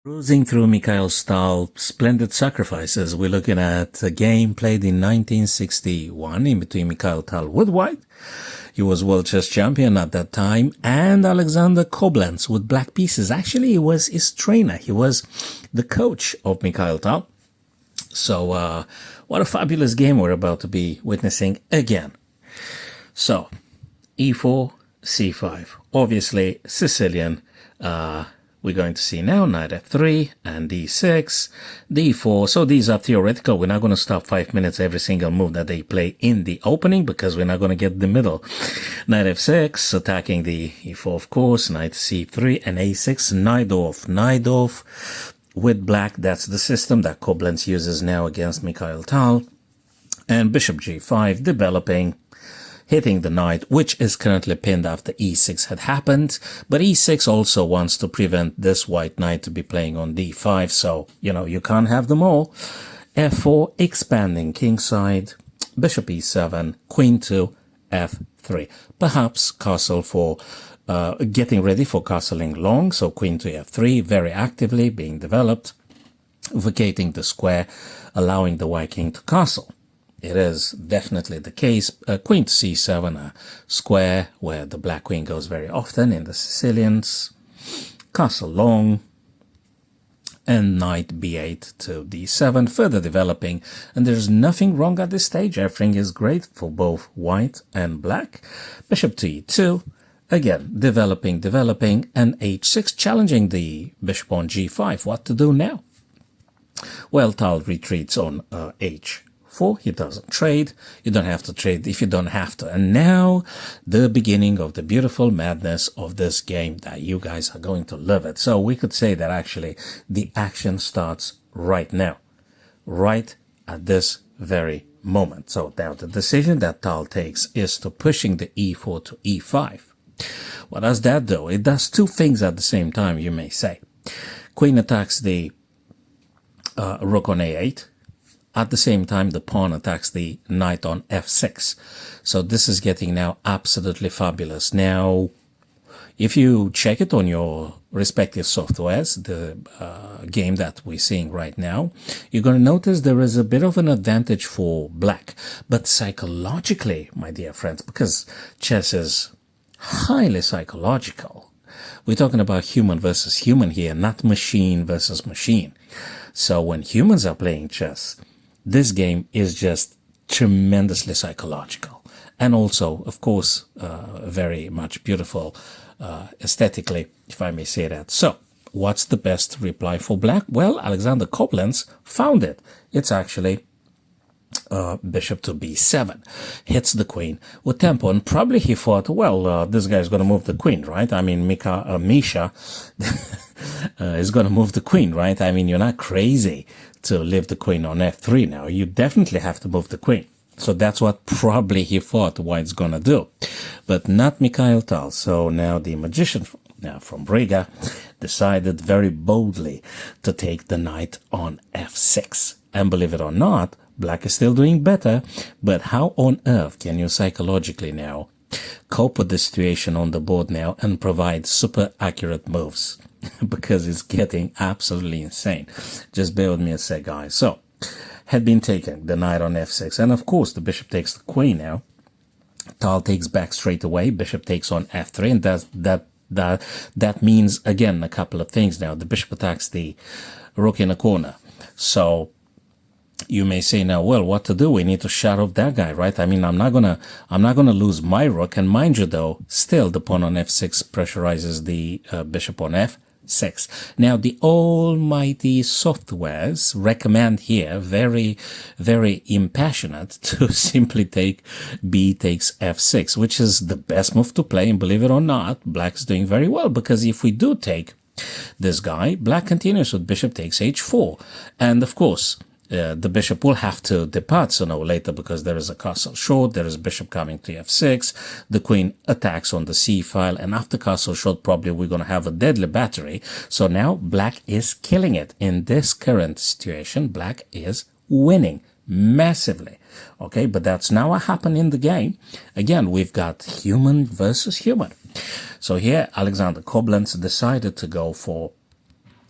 Cruising through Mikhail Tal splendid sacrifices. We're looking at a game played in 1961 in between Mikhail Tal with white. He was world chess champion at that time, and Alexander Koblents with black pieces. Actually, he was his trainer. He was the coach of Mikhail Tal. So, what a fabulous game we're about to be witnessing again. So, e4, c5. Obviously, Sicilian. We're going to see now knight f3 and d6, d4. So these are theoretical. We're not going to stop 5 minutes every single move that they play in the opening because we're not going to get the middle. Knight f6, attacking the e4, of course, knight c3 and a6, knight off with black. That's the system that Koblents uses now against Mikhail Tal. And bishop g5 developing, hitting the knight, which is currently pinned after e6 had happened. But e6 also wants to prevent this white knight to be playing on d5. So, you can't have them all. f4, expanding kingside, bishop e7, queen to f3. Perhaps castle for getting ready for castling long. So queen to f3, very actively being developed, vacating the square, allowing the white king to castle. It is definitely the case. Queen to c7, a square where the black queen goes very often in the Sicilians. Castle long. And knight b8 to d7, further developing. And there's nothing wrong at this stage. Everything is great for both white and black. Bishop to e2. Again, developing, and h6, challenging the bishop on g5. What to do now? Well, Tal retreats on h4. He doesn't trade. You don't have to trade if you don't have to. And now, the beginning of the beautiful madness of this game that you guys are going to love it. So we could say that actually the action starts right now, right at this very moment. So now the decision that Tal takes is to pushing the e4 to e5. What does that do? It does two things at the same time, you may say. Queen attacks the rook on a8. At the same time, the pawn attacks the knight on f6. So this is getting now absolutely fabulous. Now, if you check it on your respective softwares, the game that we're seeing right now, you're going to notice there is a bit of an advantage for black. But psychologically, my dear friends, because chess is highly psychological, we're talking about human versus human here, not machine versus machine. So when humans are playing chess, this game is just tremendously psychological and also, of course, very much beautiful aesthetically, if I may say that. So, what's the best reply for black? Well, Alexander Koblents found it. It's actually bishop to b7, hits the queen with tempo, and probably he thought, well, this guy's going to move the queen, right? I mean, Misha is going to move the queen, right? I mean, you're not crazy to leave the queen on f3 now. You definitely have to move the queen. So that's what probably he thought White's going to do. But not Mikhail Tal. So now the magician from Riga decided very boldly to take the knight on f6. And believe it or not, black is still doing better. But how on earth can you psychologically now cope with the situation on the board now and provide super accurate moves? Because it's getting absolutely insane. Just bear with me a sec, guys. So, had been taken, the knight on f6. And of course, the bishop takes the queen now. Tal takes back straight away. Bishop takes on f3. And that means, again, a couple of things now. The bishop attacks the rook in a corner. So, you may say now, well, what to do? We need to shut off that guy, right? I mean, I'm not gonna lose my rook. And mind you, though, still the pawn on f6 pressurizes the bishop on f6. Now, the almighty softwares recommend here, very, very impassionate, to simply take b takes f6, which is the best move to play. And believe it or not, black's doing very well, because if we do take this guy, black continues with bishop takes h4. And of course, the bishop will have to depart sooner or later because there is a castle short, there is bishop coming to f6, the queen attacks on the c file, and after castle short probably we're going to have a deadly battery. So now black is killing it. In this current situation, black is winning massively. Okay, but that's now what happened in the game. Again, we've got human versus human. So here Alexander Koblents decided to go for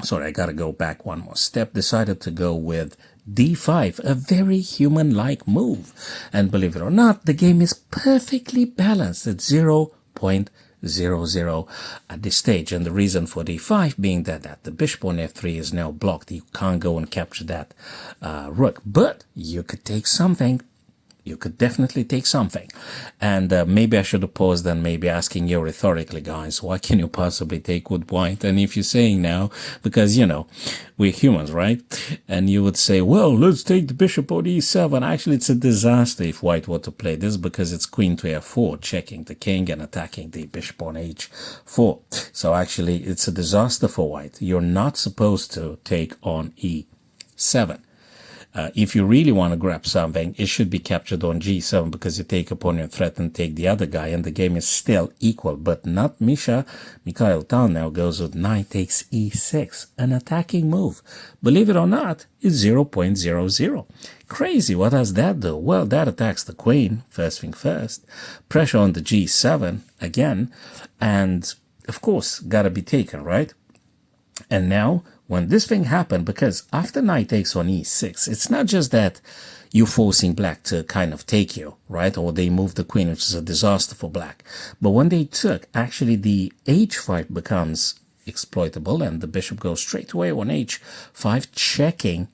Sorry, I gotta go back one more step. Decided to go with d5, a very human-like move. And believe it or not, the game is perfectly balanced at 0.00 at this stage. And the reason for d5 being that the bishop on f3 is now blocked. You can't go and capture that rook. But you could take something. You could definitely take something. And maybe I should have paused and maybe asking you rhetorically, guys, what can you possibly take with white? And if you're saying now, because, you know, we're humans, right? And you would say, well, let's take the bishop on e7. Actually, it's a disaster if white were to play this because it's queen to f4, checking the king and attacking the bishop on h4. So actually, it's a disaster for white. You're not supposed to take on e7. If you really want to grab something, it should be captured on g7 because you take opponent threat and take the other guy, and the game is still equal. But not Mikhail Tal now goes with knight takes e6, an attacking move. Believe it or not, it's 0.00. Crazy, what does that do? Well, that attacks the queen, first thing first. Pressure on the g7 again, and of course, gotta be taken, right? And now, when this thing happened, because after knight takes on e6, it's not just that you're forcing black to kind of take you, right? Or they move the queen, which is a disaster for black. But when they took, actually the h5 becomes exploitable and the bishop goes straight away on h5, checking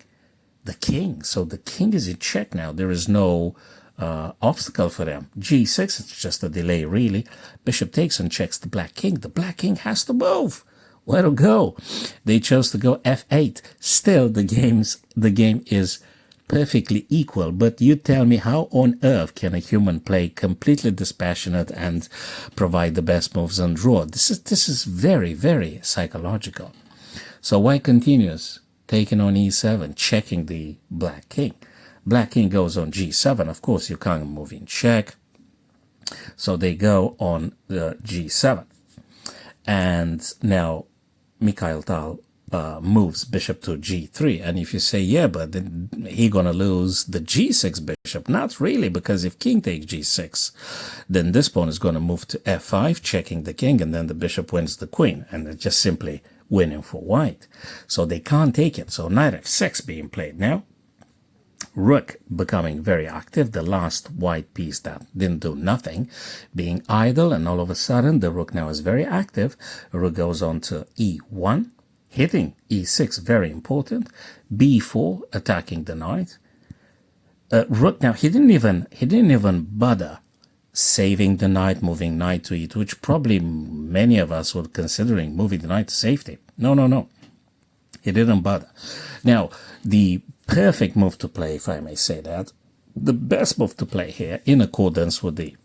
the king. So the king is in check now. There is no obstacle for them. g6, it's just a delay, really. Bishop takes and checks the black king. The black king has to move. Where to go? They chose to go f8. Still, the game is perfectly equal. But you tell me, how on earth can a human play completely dispassionate and provide the best moves and draw? This is very, very psychological. So white continues, taking on e7, checking the black king. Black king goes on g7. Of course, you can't move in check. So they go on the g7. And now Mikhail Tal moves bishop to g3. And if you say, yeah, but then he gonna lose the g6 bishop. Not really, because if king takes g6, then this pawn is gonna move to f5, checking the king, and then the bishop wins the queen. And it's just simply winning for white. So they can't take it. So knight f6 being played now. Rook becoming very active, the last white piece that didn't do nothing, being idle, and all of a sudden the rook now is very active. Rook goes on to e1, hitting e6, very important. b4, attacking the knight. Rook now, he didn't even bother saving the knight, moving knight to e2, which probably many of us were considering moving the knight to safety. No. He didn't bother. Now, the perfect move to play, if I may say that, the best move to play here, in accordance with the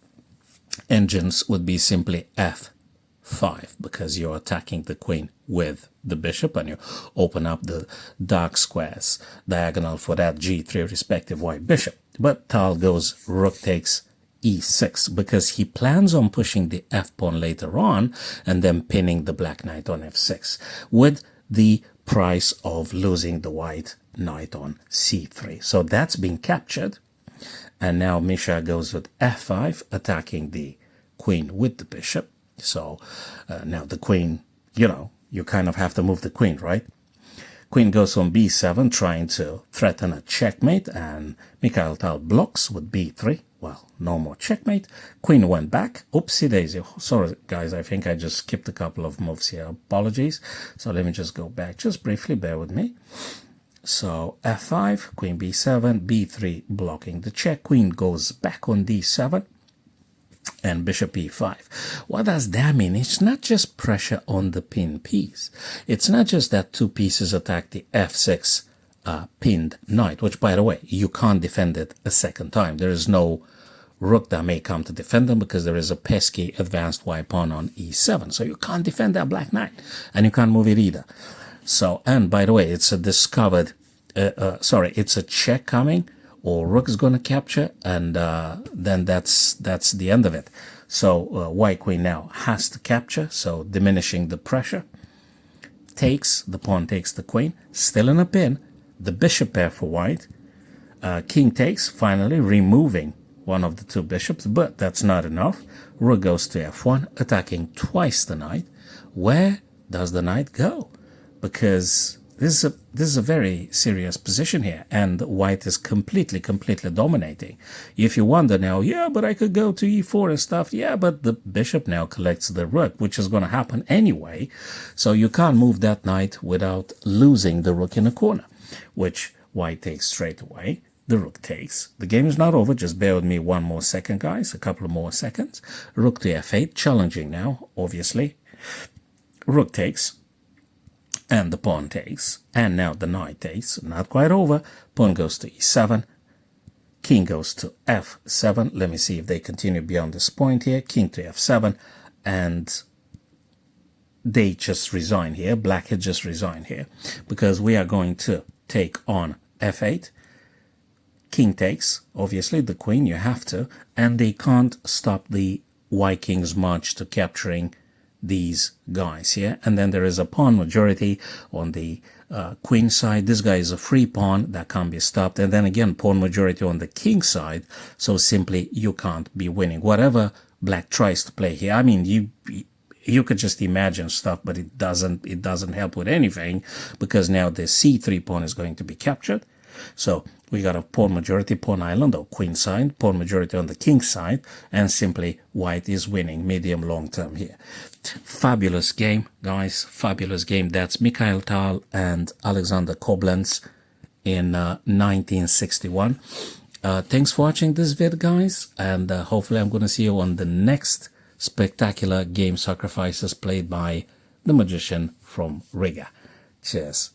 engines, would be simply f5, because you're attacking the queen with the bishop and you open up the dark squares diagonal for that g3 respective white bishop. But Tal goes rook takes e6 because he plans on pushing the f pawn later on and then pinning the black knight on f6 with the price of losing the white knight on c3. So that's been captured. And now Misha goes with f5, attacking the queen with the bishop. So now the queen, you kind of have to move the queen, right? Queen goes on b7, trying to threaten a checkmate, and Mikhail Tal blocks with b3. Well, no more checkmate. Queen went back. Oopsie daisy. Sorry, guys, I think I just skipped a couple of moves here. Apologies. So let me just go back just briefly. Bear with me. So f5, queen b7, b3 blocking the check. Queen goes back on d7 and bishop e5. What does that mean? It's not just pressure on the pin piece. It's not just that two pieces attack the f6 pinned knight, which, by the way, you can't defend it a second time. There is no rook that may come to defend them because there is a pesky advanced white pawn on e7. So you can't defend that black knight, and you can't move it either. So, and by the way, it's a discovered, it's a check coming, or rook is going to capture, and then that's the end of it. So white queen now has to capture, so diminishing the pressure. The pawn takes the queen, still in a pin. The bishop pair for white. King takes, finally removing one of the two bishops, but that's not enough. Rook goes to f1, attacking twice the knight. Where does the knight go? because this is a very serious position here, and white is completely dominating. If you wonder now, yeah, but I could go to e4 and stuff. Yeah, but the bishop now collects the rook, which is going to happen anyway. So you can't move that knight without losing the rook in a corner, which white takes straight away. The rook takes. The game is not over. Just bear with me one more second, guys. A couple of more seconds. Rook to f8. Challenging now, obviously. Rook takes. And the pawn takes. And now the knight takes. Not quite over. Pawn goes to e7. King goes to f7. Let me see if they continue beyond this point here. King to f7. And they just resign here. Black had just resigned here. Because we are going to take on f8. King takes, obviously, the queen, you have to, and they can't stop the white king's march to capturing these guys here. And then there is a pawn majority on the queen side. This guy is a free pawn that can't be stopped. And then again, pawn majority on the king side. So simply, you can't be winning. Whatever black tries to play here, I mean, you could just imagine stuff, but it doesn't help with anything, because now the c3 pawn is going to be captured. So we got a pawn majority, pawn island, or queen side, pawn majority on the king side, and simply white is winning medium long term here. Fabulous game, guys, fabulous game. That's Mikhail Tal and Alexander Koblents in 1961. Thanks for watching this vid, guys, and hopefully I'm going to see you on the next spectacular game sacrifices played by the magician from Riga. Cheers.